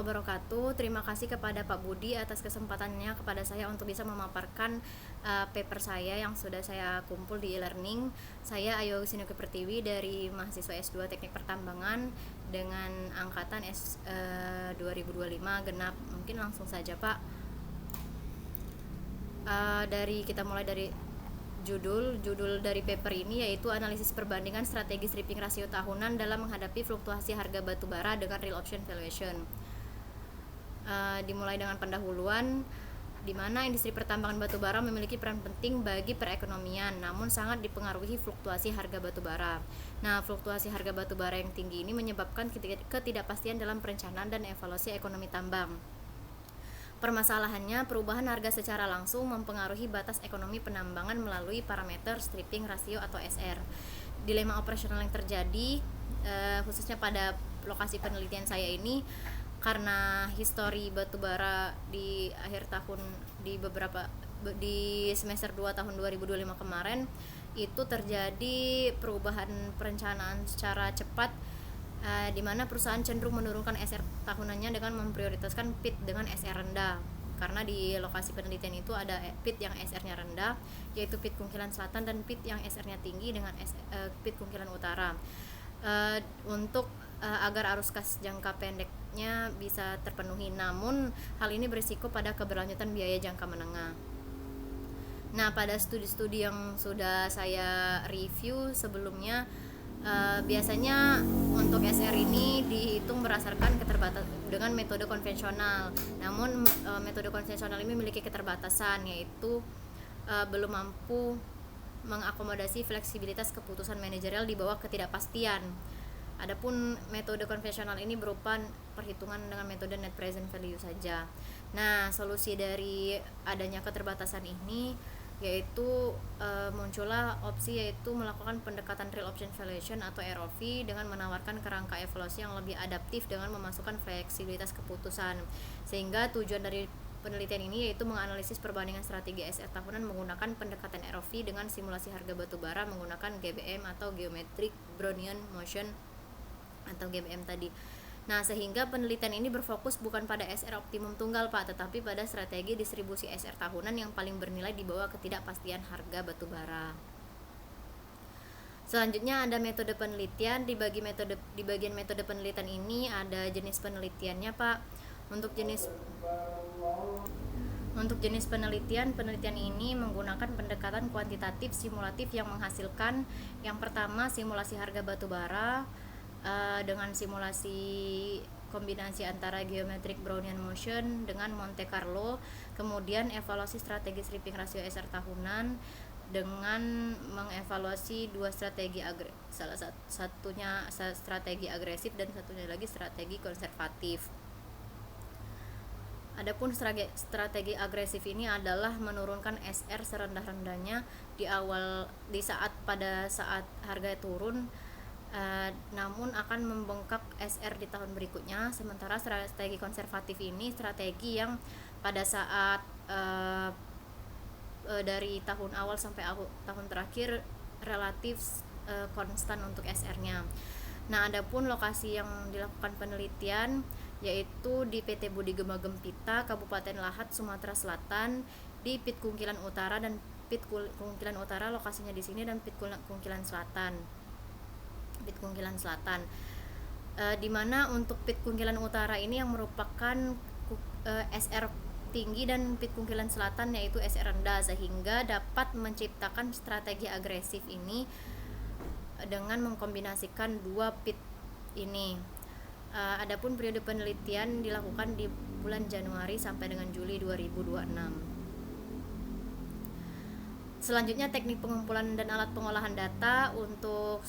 wabarakatuh. Terima kasih kepada Pak Budi atas kesempatannya kepada saya untuk bisa memaparkan paper saya yang sudah saya kumpul di e-learning. Saya Ayu Sinuki Pertiwi dari mahasiswa S2 Teknik Pertambangan dengan angkatan 2025 genap. Mungkin langsung saja Pak. Kita mulai dari judul dari paper ini yaitu analisis perbandingan strategi stripping rasio tahunan dalam menghadapi fluktuasi harga batu bara dengan real option valuation. Dimulai dengan pendahuluan, di mana industri pertambangan batu bara memiliki peran penting bagi perekonomian, namun sangat dipengaruhi fluktuasi harga batu bara. Nah, fluktuasi harga batu bara yang tinggi ini menyebabkan ketidakpastian dalam perencanaan dan evaluasi ekonomi tambang. Permasalahannya, perubahan harga secara langsung mempengaruhi batas ekonomi penambangan melalui parameter stripping rasio atau SR. Dilema operasional yang terjadi, khususnya pada lokasi penelitian saya ini, karena histori batubara di akhir tahun di semester 2 tahun 2025 kemarin itu terjadi perubahan perencanaan secara cepat, di mana perusahaan cenderung menurunkan SR tahunannya dengan memprioritaskan PIT dengan SR rendah. Karena di lokasi penelitian itu ada PIT yang SR-nya rendah, yaitu PIT Kungkilan Selatan, dan PIT yang SR-nya tinggi dengan PIT Kungkilan Utara. Agar arus kas jangka pendeknya bisa terpenuhi, namun hal ini berisiko pada keberlanjutan biaya jangka menengah. Nah, pada studi-studi yang sudah saya review sebelumnya, biasanya untuk SR ini dihitung berdasarkan dengan metode konvensional. Namun metode konvensional ini memiliki keterbatasan, yaitu belum mampu mengakomodasi fleksibilitas keputusan manajerial di bawah ketidakpastian. Adapun metode konvensional ini berupa perhitungan dengan metode net present value saja. Nah, solusi dari adanya keterbatasan ini yaitu muncullah opsi yaitu melakukan pendekatan real option valuation atau ROV dengan menawarkan kerangka evaluasi yang lebih adaptif dengan memasukkan fleksibilitas keputusan. Sehingga tujuan dari penelitian ini yaitu menganalisis perbandingan strategi SR tahunan menggunakan pendekatan ROV dengan simulasi harga batu bara menggunakan GBM atau Geometric Brownian Motion atau GBM tadi. Nah, sehingga penelitian ini berfokus bukan pada SR optimum tunggal Pak, tetapi pada strategi distribusi SR tahunan yang paling bernilai di bawah ketidakpastian harga batu bara. Selanjutnya ada metode penelitian. Di bagian metode penelitian ini ada jenis penelitiannya Pak. Untuk jenis penelitian ini menggunakan pendekatan kuantitatif simulatif yang menghasilkan yang pertama simulasi harga batu bara dengan simulasi kombinasi antara Geometric Brownian Motion dengan Monte Carlo, kemudian evaluasi strategi stripping rasio SR tahunan dengan mengevaluasi dua strategi salah satunya strategi agresif dan satunya lagi strategi konservatif. Adapun strategi agresif ini adalah menurunkan SR serendah-rendahnya pada saat harga turun, namun akan membengkak SR di tahun berikutnya. Sementara strategi konservatif ini strategi yang pada saat dari tahun awal sampai tahun terakhir relatif konstan untuk SR-nya. Nah, adapun lokasi yang dilakukan penelitian yaitu di PT Budi Gema Gempita, Kabupaten Lahat, Sumatera Selatan, di PIT Kungkilan Utara dan PIT Kungkilan Utara lokasinya di sini, dan PIT Kungkilan Selatan. Di mana untuk PIT Kungkilan Utara ini yang merupakan SR tinggi dan PIT Kungkilan Selatan yaitu SR rendah, sehingga dapat menciptakan strategi agresif ini dengan mengkombinasikan dua PIT ini. Adapun periode penelitian dilakukan di bulan Januari sampai dengan Juli 2026. Selanjutnya teknik pengumpulan dan alat pengolahan data. Untuk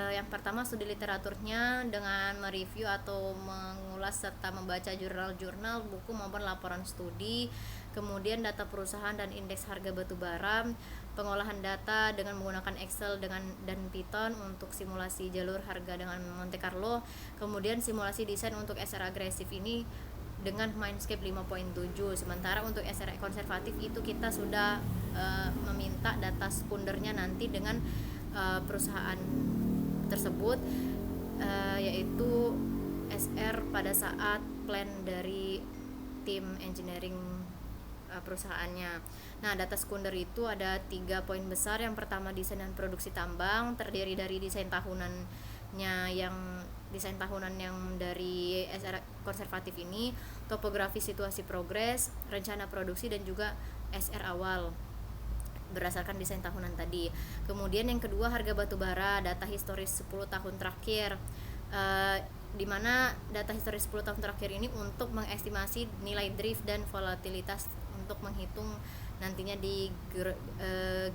yang pertama studi literaturnya dengan mereview atau mengulas serta membaca jurnal-jurnal, buku maupun laporan studi, kemudian data perusahaan dan indeks harga batu bara, pengolahan data dengan menggunakan Excel dan Python untuk simulasi jalur harga dengan Monte Carlo, kemudian simulasi desain untuk SR agresif ini dengan Mindscape 5.7. Sementara untuk SR konservatif itu kita sudah meminta data sekundernya nanti dengan perusahaan tersebut, yaitu SR pada saat plan dari tim engineering perusahaannya. Nah, data sekunder itu ada 3 poin besar. Yang pertama, desain dan produksi tambang, terdiri dari desain tahunan yang dari SR konservatif ini, topografi situasi progres, rencana produksi, dan juga SR awal berdasarkan desain tahunan tadi. Kemudian yang kedua, harga batu bara, data historis 10 tahun terakhir, di mana data historis 10 tahun terakhir ini untuk mengestimasi nilai drift dan volatilitas untuk menghitung nantinya di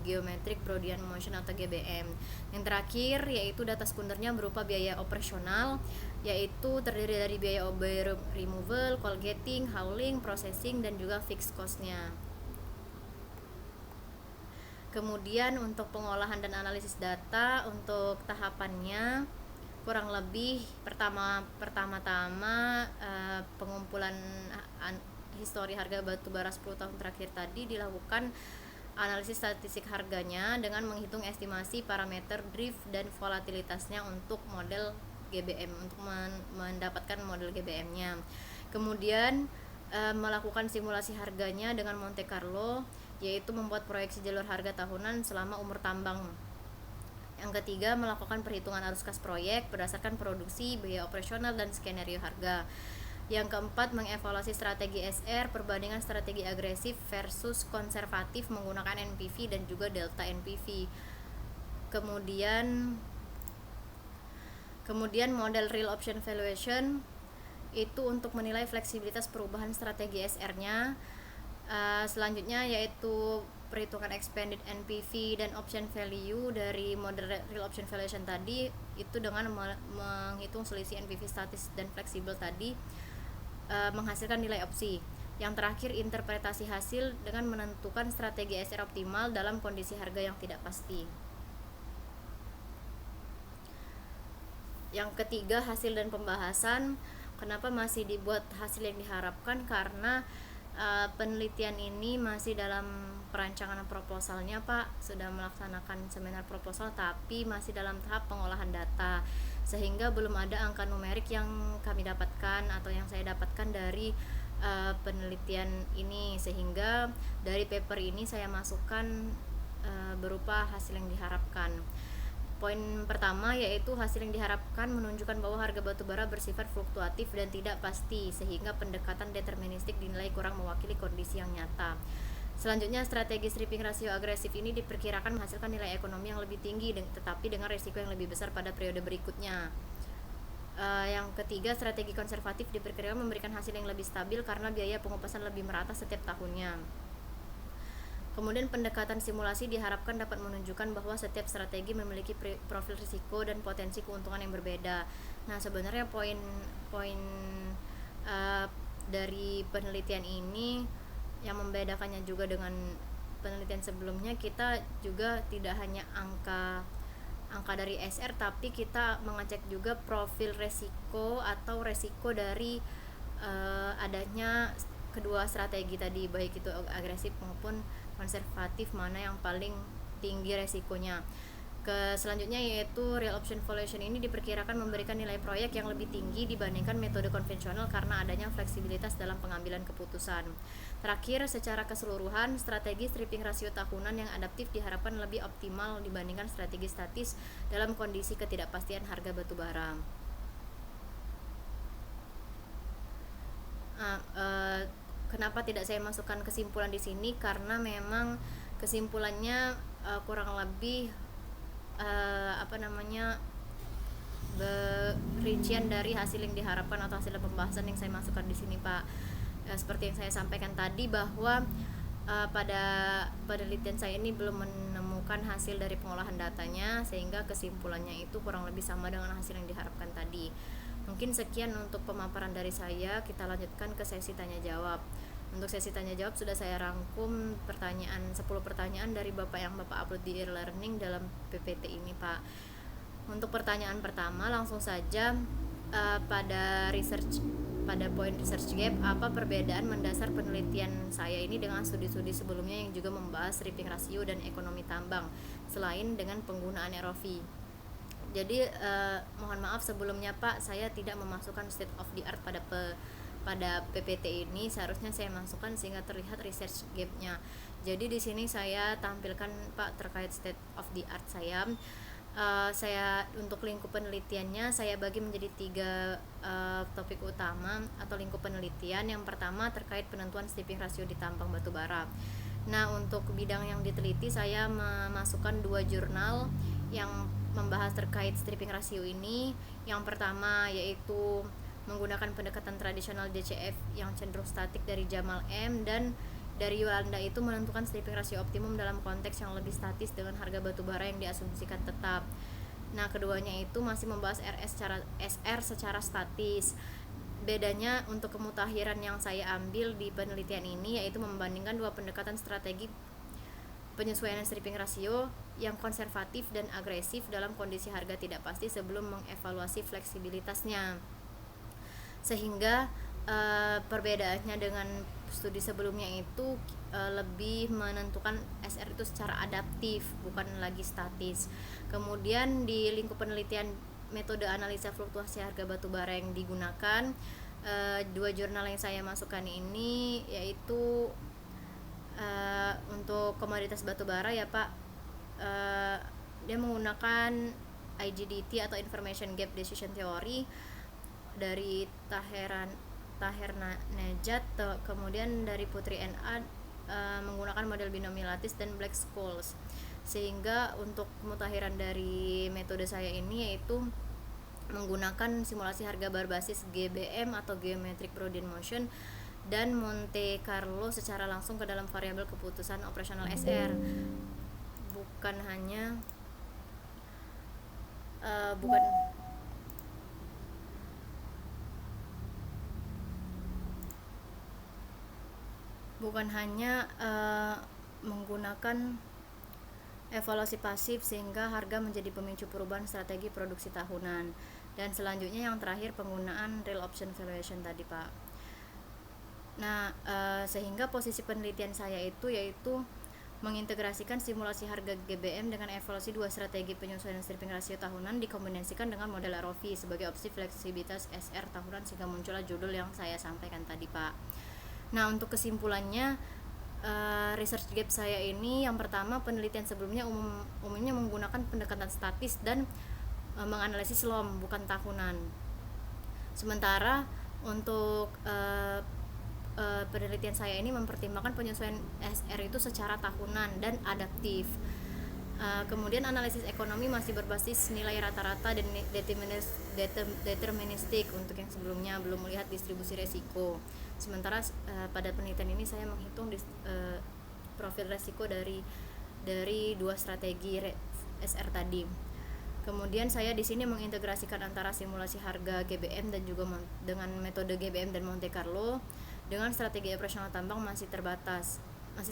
geometric Brownian motion atau GBM. Yang terakhir yaitu data sekundernya berupa biaya operasional, yaitu terdiri dari biaya OB removal, coal getting, hauling, processing, dan juga fixed cost-nya. Kemudian untuk pengolahan dan analisis data, untuk tahapannya kurang lebih pertama-tama pengumpulan histori harga batu bara 10 tahun terakhir tadi dilakukan analisis statistik harganya dengan menghitung estimasi parameter drift dan volatilitasnya untuk model GBM, untuk mendapatkan model GBM-nya. Kemudian melakukan simulasi harganya dengan Monte Carlo, yaitu membuat proyeksi jalur harga tahunan selama umur tambang. Yang ketiga, melakukan perhitungan arus kas proyek berdasarkan produksi, biaya operasional, dan skenario harga. Yang keempat, mengevaluasi strategi SR, perbandingan strategi agresif versus konservatif menggunakan NPV dan juga delta NPV. Kemudian model real option valuation itu untuk menilai fleksibilitas perubahan strategi SR-nya. Selanjutnya yaitu perhitungan expanded NPV dan option value dari model real option valuation tadi, itu dengan menghitung selisih NPV statis dan fleksibel tadi menghasilkan nilai opsi. Yang terakhir, interpretasi hasil dengan menentukan strategi SR optimal dalam kondisi harga yang tidak pasti. Yang ketiga, hasil dan pembahasan. Kenapa masih dibuat hasil yang diharapkan? Karena penelitian ini masih dalam perancangan proposalnya, Pak. Sudah melaksanakan seminar proposal tapi masih dalam tahap pengolahan data, sehingga belum ada angka numerik yang kami dapatkan atau yang saya dapatkan dari penelitian ini, sehingga dari paper ini saya masukkan berupa hasil yang diharapkan. Poin pertama yaitu hasil yang diharapkan menunjukkan bahwa harga batu bara bersifat fluktuatif dan tidak pasti, sehingga pendekatan deterministik dinilai kurang mewakili kondisi yang nyata. Selanjutnya, strategi stripping rasio agresif ini diperkirakan menghasilkan nilai ekonomi yang lebih tinggi tetapi dengan risiko yang lebih besar pada periode berikutnya. Yang ketiga, strategi konservatif diperkirakan memberikan hasil yang lebih stabil karena biaya pengupasan lebih merata setiap tahunnya. Kemudian pendekatan simulasi diharapkan dapat menunjukkan bahwa setiap strategi memiliki profil risiko dan potensi keuntungan yang berbeda. Nah, sebenarnya poin dari penelitian ini yang membedakannya juga dengan penelitian sebelumnya, kita juga tidak hanya angka dari SR, tapi kita mengecek juga profil resiko atau resiko dari adanya kedua strategi tadi, baik itu agresif maupun konservatif, mana yang paling tinggi resikonya. Selanjutnya yaitu real option valuation ini diperkirakan memberikan nilai proyek yang lebih tinggi dibandingkan metode konvensional karena adanya fleksibilitas dalam pengambilan keputusan. Terakhir, secara keseluruhan, strategi stripping rasio tahunan yang adaptif diharapkan lebih optimal dibandingkan strategi statis dalam kondisi ketidakpastian harga batu bara. Kenapa tidak saya masukkan kesimpulan di sini? Karena memang kesimpulannya kurang lebih rincian dari hasil yang diharapkan atau hasil pembahasan yang saya masukkan di sini, Pak. Seperti yang saya sampaikan tadi, bahwa pada penelitian saya ini belum menemukan hasil dari pengolahan datanya, sehingga kesimpulannya itu kurang lebih sama dengan hasil yang diharapkan tadi. Mungkin sekian untuk pemaparan dari saya. Kita lanjutkan ke sesi tanya jawab. Untuk sesi tanya jawab sudah saya rangkum 10 pertanyaan dari Bapak yang Bapak upload di e-learning dalam PPT ini, Pak. Untuk pertanyaan pertama, langsung saja pada poin research gap, apa perbedaan mendasar penelitian saya ini dengan studi-studi sebelumnya yang juga membahas stripping rasio dan ekonomi tambang selain dengan penggunaan ROV? Jadi mohon maaf sebelumnya Pak, saya tidak memasukkan state of the art pada PPT ini. Seharusnya saya masukkan sehingga terlihat research gap-nya. Jadi di sini saya tampilkan Pak terkait state of the art saya. Saya untuk lingkup penelitiannya saya bagi menjadi 3 topik utama atau lingkup penelitian. Yang pertama terkait penentuan stripping rasio di tambang batu bara. Nah, untuk bidang yang diteliti saya memasukkan 2 jurnal yang membahas terkait stripping rasio ini. Yang pertama yaitu menggunakan pendekatan tradisional DCF yang cenderung statik dari Jamal M, dan dari Yolanda itu menentukan stripping rasio optimum dalam konteks yang lebih statis dengan harga batu bara yang diasumsikan tetap. Nah, keduanya itu masih membahas SR secara statis. Bedanya untuk kemutahiran yang saya ambil di penelitian ini yaitu membandingkan 2 pendekatan strategi penyesuaian stripping rasio yang konservatif dan agresif dalam kondisi harga tidak pasti sebelum mengevaluasi fleksibilitasnya. Sehingga perbedaannya dengan studi sebelumnya itu lebih menentukan SR itu secara adaptif, bukan lagi statis. Kemudian di lingkup penelitian metode analisa fluktuasi harga batu bara yang digunakan, 2 jurnal yang saya masukkan ini yaitu untuk komoditas batu bara ya Pak, dia menggunakan IGDT atau Information Gap Decision Theory dari Taher Nejat, kemudian dari Putri NA menggunakan model binomial lattice dan Black-Scholes. Sehingga untuk pemutahiran dari metode saya ini yaitu menggunakan simulasi harga berbasis GBM atau Geometric Broad Motion dan Monte Carlo secara langsung ke dalam variabel keputusan operasional SR. Bukan hanya menggunakan evaluasi pasif sehingga harga menjadi pemicu perubahan strategi produksi tahunan. Dan selanjutnya yang terakhir penggunaan real option valuation tadi Pak. Nah, sehingga posisi penelitian saya itu yaitu mengintegrasikan simulasi harga GBM dengan evaluasi 2 strategi penyesuaian stripping rasio tahunan dikombinasikan dengan model ROV sebagai opsi fleksibilitas SR tahunan sehingga muncullah judul yang saya sampaikan tadi Pak. Nah, untuk kesimpulannya research gap saya ini yang pertama, penelitian sebelumnya umumnya menggunakan pendekatan statis dan menganalisis LOM bukan tahunan. Sementara untuk penelitian saya ini mempertimbangkan penyesuaian SR itu secara tahunan dan adaptif. Kemudian analisis ekonomi masih berbasis nilai rata-rata dan deterministik untuk yang sebelumnya belum melihat distribusi resiko. Sementara pada penelitian ini saya menghitung profil resiko dari 2 strategi SR tadi. Kemudian saya di sini mengintegrasikan antara simulasi harga GBM dan juga dengan metode GBM dan Monte Carlo. Dengan strategi operasional tambang masih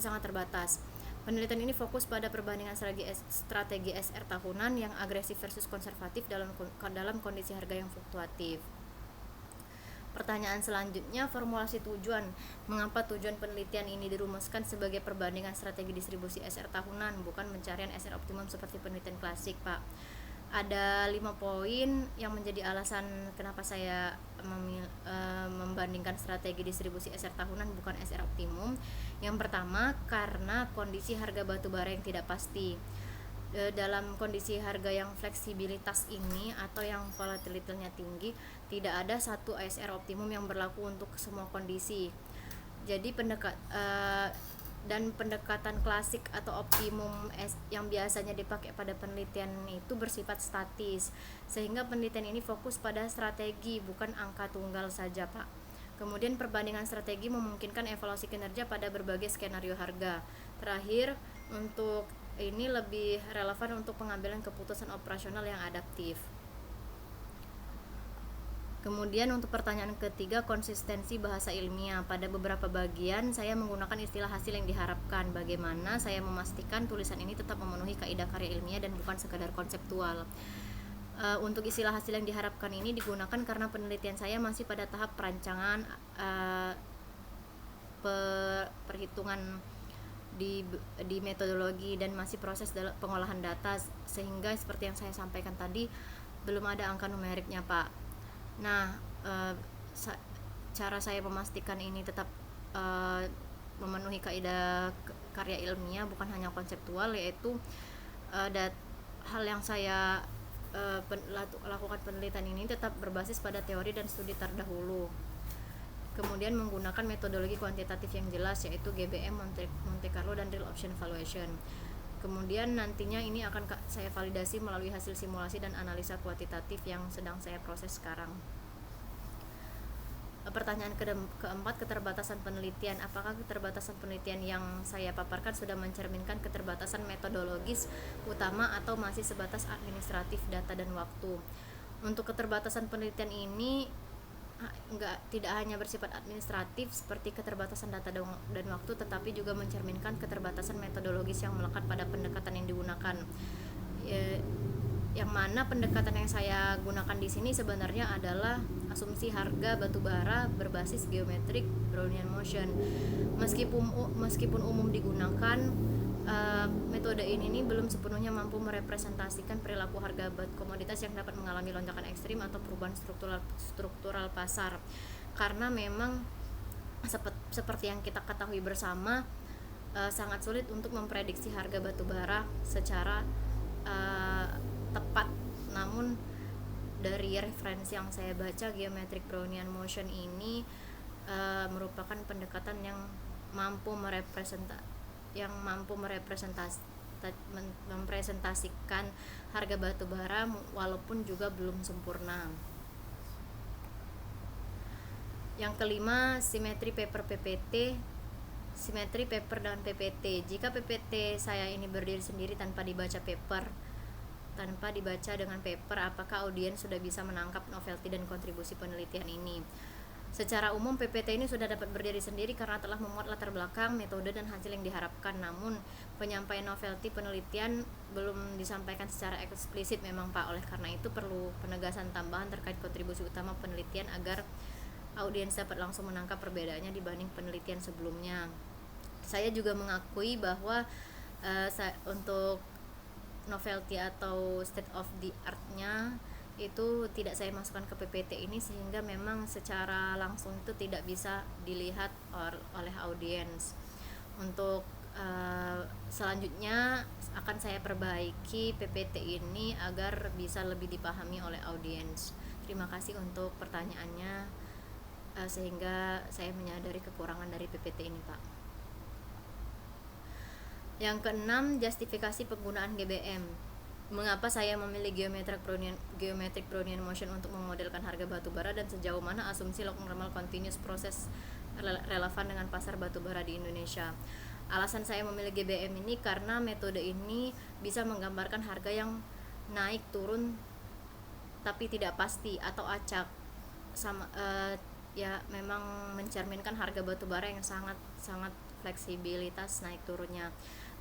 sangat terbatas. Penelitian ini fokus pada perbandingan strategi SR tahunan yang agresif versus konservatif dalam kondisi harga yang fluktuatif. Pertanyaan selanjutnya, formulasi tujuan. Mengapa tujuan penelitian ini dirumuskan sebagai perbandingan strategi distribusi SR tahunan, bukan pencarian SR optimum seperti penelitian klasik, Pak? Ada 5 poin yang menjadi alasan kenapa saya membandingkan strategi distribusi SR tahunan bukan SR optimum. Yang pertama, karena kondisi harga batu bara yang tidak pasti. Dalam kondisi harga yang fleksibilitas ini atau yang volatilitasnya tinggi, tidak ada satu ASR optimum yang berlaku untuk semua kondisi. Jadi pendekatan klasik atau optimum yang biasanya dipakai pada penelitian itu bersifat statis, sehingga penelitian ini fokus pada strategi bukan angka tunggal saja, Pak. Kemudian perbandingan strategi memungkinkan evaluasi kinerja pada berbagai skenario harga. Terakhir, untuk ini lebih relevan untuk pengambilan keputusan operasional yang adaptif. Kemudian untuk pertanyaan ketiga, konsistensi bahasa ilmiah. Pada beberapa bagian saya menggunakan istilah hasil yang diharapkan. Bagaimana saya memastikan tulisan ini tetap memenuhi kaidah karya ilmiah dan bukan sekadar konseptual. Untuk istilah hasil yang diharapkan ini digunakan karena penelitian saya masih pada tahap perancangan perhitungan di metodologi dan masih proses dalam pengolahan data, sehingga seperti yang saya sampaikan tadi belum ada angka numeriknya, Pak. Nah, cara saya memastikan ini tetap memenuhi kaidah karya ilmiah, bukan hanya konseptual, yaitu hal yang saya lakukan penelitian ini tetap berbasis pada teori dan studi terdahulu. Kemudian menggunakan metodologi kuantitatif yang jelas, yaitu GBM, Monte Carlo, dan Real Option Valuation. Kemudian nantinya ini akan saya validasi melalui hasil simulasi dan analisa kuantitatif yang sedang saya proses sekarang. Pertanyaan keempat, keterbatasan penelitian. Apakah keterbatasan penelitian yang saya paparkan sudah mencerminkan keterbatasan metodologis utama atau masih sebatas administratif, data, dan waktu? Untuk keterbatasan penelitian ini tidak hanya bersifat administratif seperti keterbatasan data dan waktu, tetapi juga mencerminkan keterbatasan metodologis yang melekat pada pendekatan yang digunakan. Yang mana pendekatan yang saya gunakan di sini sebenarnya adalah asumsi harga batubara berbasis geometrik Brownian motion. Meskipun umum digunakan, metode ini belum sepenuhnya mampu merepresentasikan perilaku harga komoditas yang dapat mengalami lonjakan ekstrim atau perubahan struktural pasar, karena memang seperti yang kita ketahui bersama, sangat sulit untuk memprediksi harga batubara secara tepat. Namun dari referensi yang saya baca, geometric Brownian motion ini merupakan pendekatan yang mampu mempresentasikan harga batubara walaupun juga belum sempurna. Yang kelima, simetri paper PPT. Simetri paper dan PPT. Jika PPT saya ini berdiri sendiri tanpa dibaca dengan paper, apakah audiens sudah bisa menangkap novelty dan kontribusi penelitian ini? Secara umum PPT ini sudah dapat berdiri sendiri karena telah memuat latar belakang, metode, dan hasil yang diharapkan. Namun penyampaian novelty penelitian belum disampaikan secara eksplisit memang, Pak. Oleh karena itu perlu penegasan tambahan terkait kontribusi utama penelitian agar audiens dapat langsung menangkap perbedaannya dibanding penelitian sebelumnya. Saya juga mengakui bahwa untuk novelty atau state of the art-nya itu tidak saya masukkan ke PPT ini, sehingga memang secara langsung itu tidak bisa dilihat oleh audiens. Untuk selanjutnya akan saya perbaiki PPT ini agar bisa lebih dipahami oleh audiens. Terima kasih untuk pertanyaannya, sehingga saya menyadari kekurangan dari PPT ini, Pak. Yang keenam, justifikasi penggunaan GBM. Mengapa saya memilih geometric Brownian motion untuk memodelkan harga batubara, dan sejauh mana asumsi log normal continuous proses relevan dengan pasar batubara di Indonesia? Alasan saya memilih GBM ini karena metode ini bisa menggambarkan harga yang naik turun tapi tidak pasti atau acak, memang mencerminkan harga batubara yang sangat fleksibilitas naik turunnya.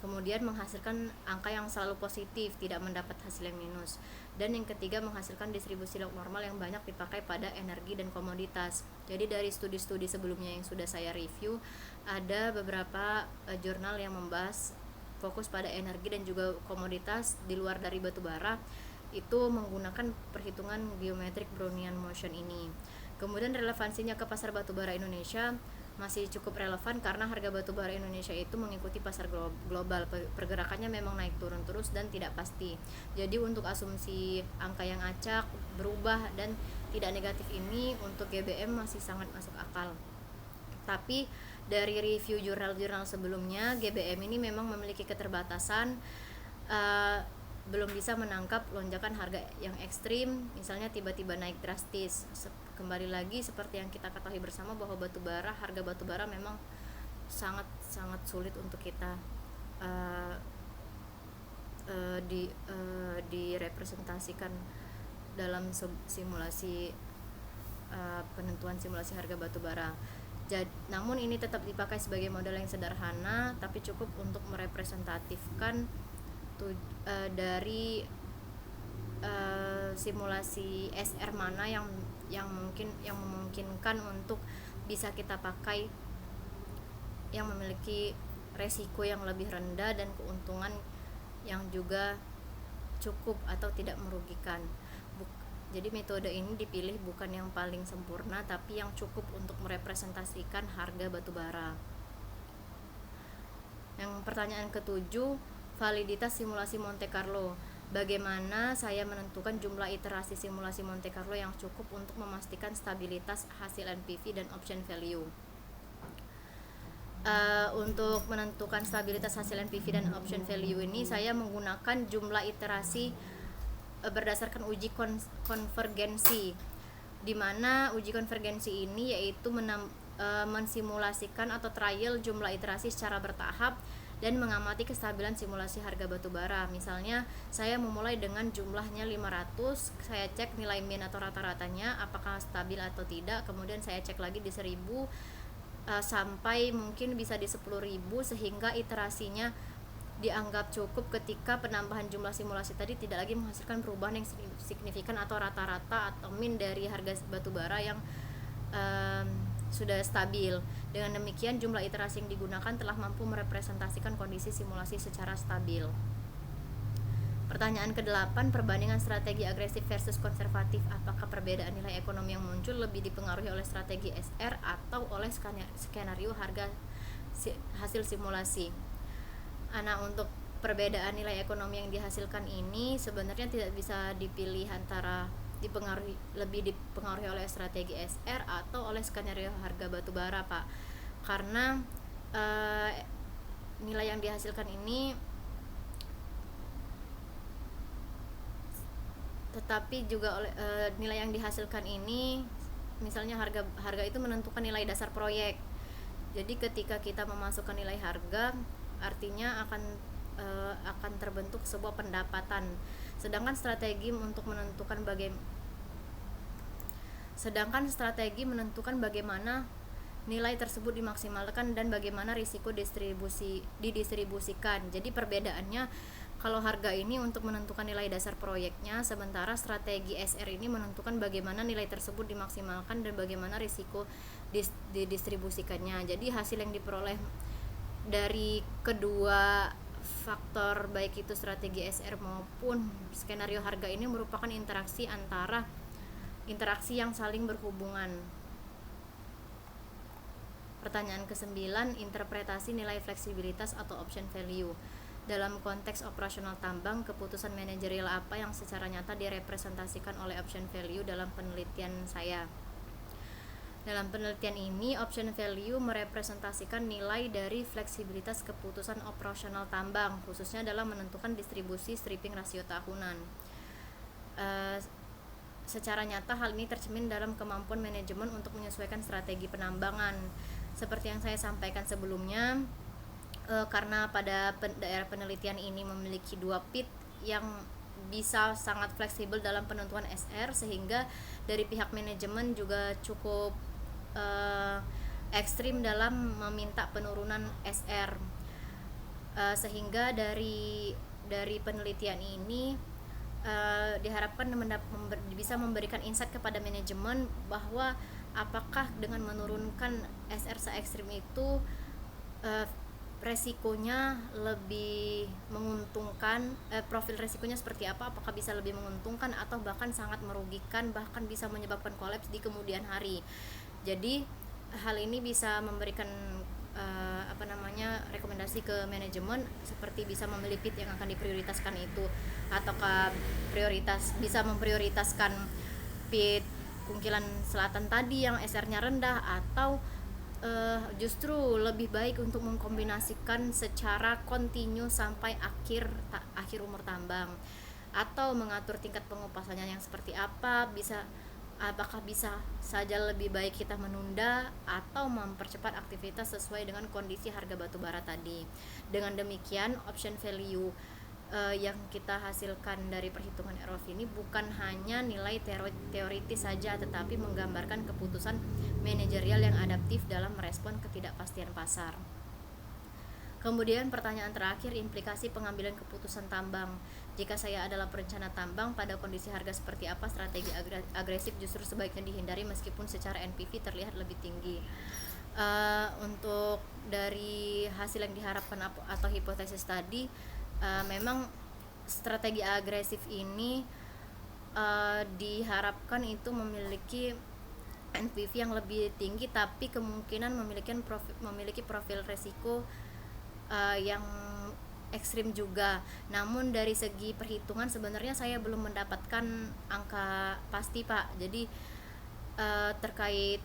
Kemudian menghasilkan angka yang selalu positif, tidak mendapat hasil yang minus. Dan yang ketiga, menghasilkan distribusi log normal yang banyak dipakai pada energi dan komoditas. Jadi dari studi-studi sebelumnya yang sudah saya review, ada beberapa jurnal yang membahas fokus pada energi dan juga komoditas di luar dari batubara, itu menggunakan perhitungan geometric Brownian motion ini. Kemudian relevansinya ke pasar batubara Indonesia masih cukup relevan karena harga batubara Indonesia itu mengikuti pasar global. Pergerakannya memang naik turun terus dan tidak pasti. Jadi untuk asumsi angka yang acak, berubah, dan tidak negatif ini untuk GBM masih sangat masuk akal. Tapi dari review jurnal-jurnal sebelumnya, GBM ini memang memiliki keterbatasan, belum bisa menangkap lonjakan harga yang ekstrim, misalnya tiba-tiba naik drastis. Kembali lagi seperti yang kita ketahui bersama bahwa harga batubara memang sangat sulit untuk kita direpresentasikan dalam simulasi penentuan simulasi harga batubara. Namun ini tetap dipakai sebagai model yang sederhana, tapi cukup untuk merepresentatifkan dari simulasi SR mana yang memungkinkan untuk bisa kita pakai, yang memiliki resiko yang lebih rendah dan keuntungan yang juga cukup atau tidak merugikan. Jadi metode ini dipilih bukan yang paling sempurna, tapi yang cukup untuk merepresentasikan harga batu bara. Yang pertanyaan ketujuh, validitas simulasi Monte Carlo. Bagaimana saya menentukan jumlah iterasi simulasi Monte Carlo yang cukup untuk memastikan stabilitas hasil NPV dan option value? Untuk menentukan stabilitas hasil NPV dan option value ini, saya menggunakan jumlah iterasi berdasarkan uji konvergensi, di mana uji konvergensi ini yaitu mensimulasikan atau trial jumlah iterasi secara bertahap dan mengamati kestabilan simulasi harga batu bara. Misalnya saya memulai dengan jumlahnya 500, saya cek nilai mean atau rata-ratanya apakah stabil atau tidak, kemudian saya cek lagi di 1000 sampai mungkin bisa di 10.000, sehingga iterasinya dianggap cukup ketika penambahan jumlah simulasi tadi tidak lagi menghasilkan perubahan yang signifikan atau rata-rata atau mean dari harga batu bara yang sudah stabil. Dengan demikian jumlah iterasi yang digunakan telah mampu merepresentasikan kondisi simulasi secara stabil. Pertanyaan ke-8, perbandingan strategi agresif versus konservatif. Apakah perbedaan nilai ekonomi yang muncul lebih dipengaruhi oleh strategi SR atau oleh skenario harga hasil simulasi? Untuk perbedaan nilai ekonomi yang dihasilkan ini sebenarnya tidak bisa dipilih antara lebih dipengaruhi oleh strategi SR atau oleh skenario harga batu bara, Pak. Karena nilai yang dihasilkan ini tetapi juga oleh nilai yang dihasilkan ini, misalnya harga itu menentukan nilai dasar proyek. Jadi ketika kita memasukkan nilai harga, artinya akan terbentuk sebuah pendapatan. Sedangkan strategi bagaimana nilai tersebut dimaksimalkan dan bagaimana risiko didistribusikan. Jadi perbedaannya, kalau harga ini untuk menentukan nilai dasar proyeknya, sementara strategi SR ini menentukan bagaimana nilai tersebut dimaksimalkan dan bagaimana risiko didistribusikannya. Jadi hasil yang diperoleh dari kedua faktor, baik itu strategi SR maupun skenario harga ini, merupakan interaksi yang saling berhubungan. Pertanyaan ke-9, interpretasi nilai fleksibilitas atau option value. Dalam konteks operasional tambang, keputusan manajerial apa yang secara nyata direpresentasikan oleh option value dalam penelitian saya? Dalam penelitian ini, option value merepresentasikan nilai dari fleksibilitas keputusan operasional tambang, khususnya dalam menentukan distribusi stripping rasio tahunan. Secara nyata hal ini tercermin dalam kemampuan manajemen untuk menyesuaikan strategi penambangan. Seperti yang saya sampaikan sebelumnya, karena pada daerah penelitian ini memiliki 2 pit yang bisa sangat fleksibel dalam penentuan SR, sehingga dari pihak manajemen juga cukup ekstrim dalam meminta penurunan SR, sehingga dari penelitian ini diharapkan bisa memberikan insight kepada manajemen bahwa apakah dengan menurunkan SR se-ekstrim itu resikonya lebih menguntungkan, profil resikonya seperti apa, apakah bisa lebih menguntungkan atau bahkan sangat merugikan, bahkan bisa menyebabkan kolaps di kemudian hari. Jadi hal ini bisa memberikan rekomendasi ke manajemen, seperti bisa memilih pit yang akan diprioritaskan itu, ataukah bisa memprioritaskan pit Kungkilan Selatan tadi yang SR-nya rendah, atau justru lebih baik untuk mengkombinasikan secara kontinu sampai akhir umur tambang, atau mengatur tingkat pengupasannya yang seperti apa, apakah bisa saja lebih baik kita menunda atau mempercepat aktivitas sesuai dengan kondisi harga batu bara tadi. Dengan demikian, option value yang kita hasilkan dari perhitungan ROV ini bukan hanya nilai teoritis saja, tetapi menggambarkan keputusan manajerial yang adaptif dalam merespon ketidakpastian pasar. Kemudian pertanyaan terakhir, implikasi pengambilan keputusan tambang. Jika saya adalah perencana tambang, pada kondisi harga seperti apa strategi agresif justru sebaiknya dihindari meskipun secara NPV terlihat lebih tinggi. Untuk dari hasil yang diharapkan atau hipotesis tadi, memang strategi agresif ini diharapkan itu memiliki NPV yang lebih tinggi, tapi kemungkinan memiliki profil resiko yang ekstrim juga. Namun dari segi perhitungan sebenarnya saya belum mendapatkan angka pasti, Pak. Jadi terkait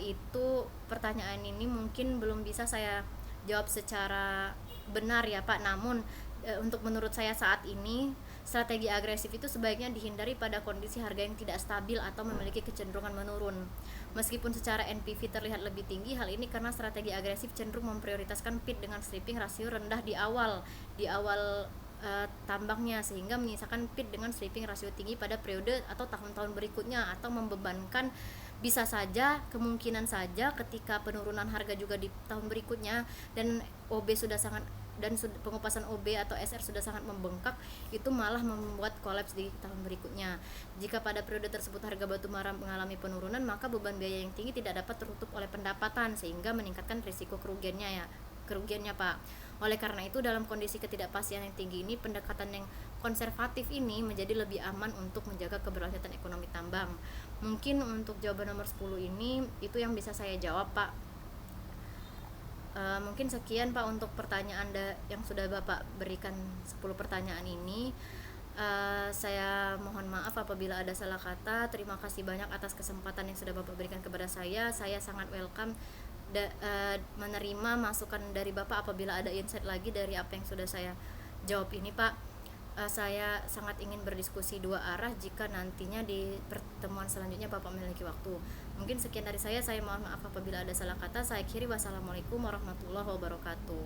itu pertanyaan ini mungkin belum bisa saya jawab secara benar ya, Pak. Namun untuk menurut saya saat ini strategi agresif itu sebaiknya dihindari pada kondisi harga yang tidak stabil atau memiliki kecenderungan menurun. Meskipun secara NPV terlihat lebih tinggi, hal ini karena strategi agresif cenderung memprioritaskan pit dengan stripping rasio rendah di awal tambangnya, sehingga menyisakan pit dengan stripping rasio tinggi pada periode atau tahun-tahun berikutnya, atau membebankan bisa saja, kemungkinan saja ketika penurunan harga juga di tahun berikutnya dan pengupasan OB atau SR sudah sangat membengkak, itu malah membuat kolaps di tahun berikutnya. Jika pada periode tersebut harga batu bara mengalami penurunan, maka beban biaya yang tinggi tidak dapat tertutup oleh pendapatan sehingga meningkatkan risiko kerugiannya, Pak. Oleh karena itu, dalam kondisi ketidakpastian yang tinggi ini, pendekatan yang konservatif ini menjadi lebih aman untuk menjaga keberlanjutan ekonomi tambang. Mungkin untuk jawaban nomor 10 ini itu yang bisa saya jawab, Pak. Mungkin sekian, Pak, untuk pertanyaan yang sudah Bapak berikan 10 pertanyaan ini. Saya mohon maaf apabila ada salah kata. Terima kasih banyak atas kesempatan yang sudah Bapak berikan kepada saya. Saya sangat welcome menerima masukan dari Bapak apabila ada insight lagi dari apa yang sudah saya jawab ini, Pak. Saya sangat ingin berdiskusi dua arah jika nantinya di pertemuan selanjutnya Bapak memiliki waktu. Mungkin sekian dari saya mohon maaf apabila ada salah kata. Saya akhiri, wassalamualaikum warahmatullahi wabarakatuh.